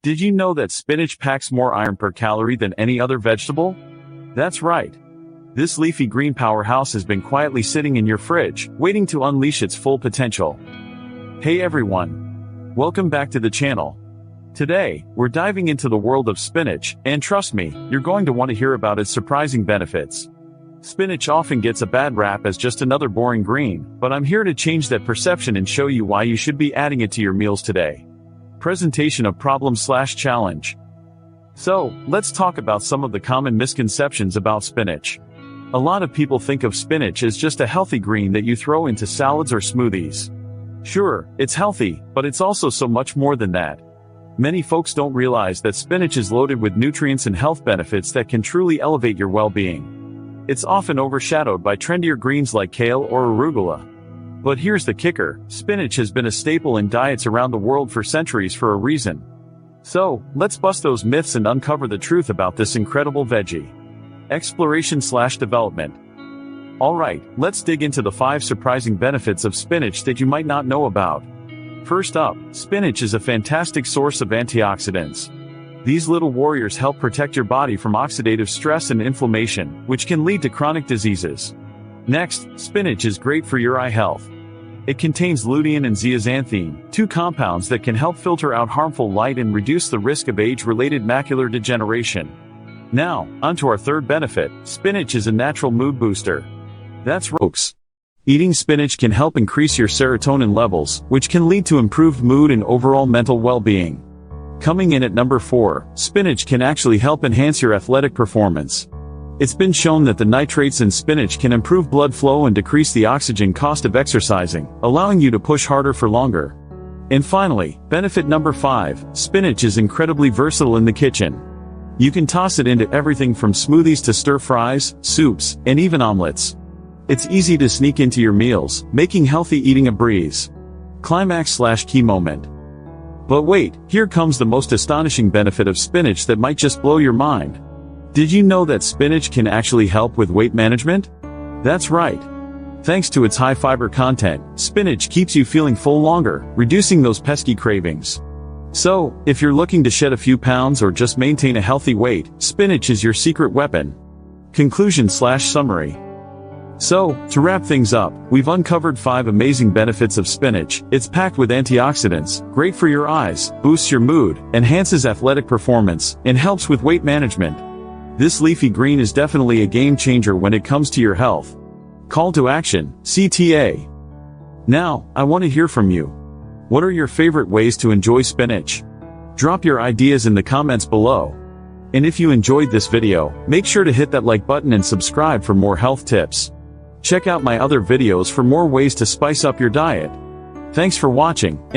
Did you know that spinach packs more iron per calorie than any other vegetable? That's right. This leafy green powerhouse has been quietly sitting in your fridge, waiting to unleash its full potential. Hey everyone! Welcome back to the channel. Today, we're diving into the world of spinach, and trust me, you're going to want to hear about its surprising benefits. Spinach often gets a bad rap as just another boring green, but I'm here to change that perception and show you why you should be adding it to your meals today. Presentation of problem/challenge. So, let's talk about some of the common misconceptions about spinach. A lot of people think of spinach as just a healthy green that you throw into salads or smoothies. Sure, it's healthy, but it's also so much more than that. Many folks don't realize that spinach is loaded with nutrients and health benefits that can truly elevate your well-being. It's often overshadowed by trendier greens like kale or arugula. But here's the kicker: spinach has been a staple in diets around the world for centuries for a reason. So, let's bust those myths and uncover the truth about this incredible veggie. Exploration/development. Alright, let's dig into the 5 surprising benefits of spinach that you might not know about. First up, spinach is a fantastic source of antioxidants. These little warriors help protect your body from oxidative stress and inflammation, which can lead to chronic diseases. Next, spinach is great for your eye health. It contains lutein and zeaxanthin, 2 compounds that can help filter out harmful light and reduce the risk of age-related macular degeneration. Now, onto our third benefit: spinach is a natural mood booster. That's right, folks. Eating spinach can help increase your serotonin levels, which can lead to improved mood and overall mental well-being. Coming in at number 4, spinach can actually help enhance your athletic performance. It's been shown that the nitrates in spinach can improve blood flow and decrease the oxygen cost of exercising, allowing you to push harder for longer. And finally, benefit number 5, spinach is incredibly versatile in the kitchen. You can toss it into everything from smoothies to stir-fries, soups, and even omelets. It's easy to sneak into your meals, making healthy eating a breeze. Climax/key moment. But wait, here comes the most astonishing benefit of spinach that might just blow your mind. Did you know that spinach can actually help with weight management? That's right. Thanks to its high fiber content, spinach keeps you feeling full longer, reducing those pesky cravings. So, if you're looking to shed a few pounds or just maintain a healthy weight, spinach is your secret weapon. Conclusion/summary. So, to wrap things up, we've uncovered 5 amazing benefits of spinach. It's packed with antioxidants, great for your eyes, boosts your mood, enhances athletic performance, and helps with weight management. This leafy green is definitely a game changer when it comes to your health. Call to action, CTA. Now, I want to hear from you. What are your favorite ways to enjoy spinach? Drop your ideas in the comments below. And if you enjoyed this video, make sure to hit that like button and subscribe for more health tips. Check out my other videos for more ways to spice up your diet. Thanks for watching.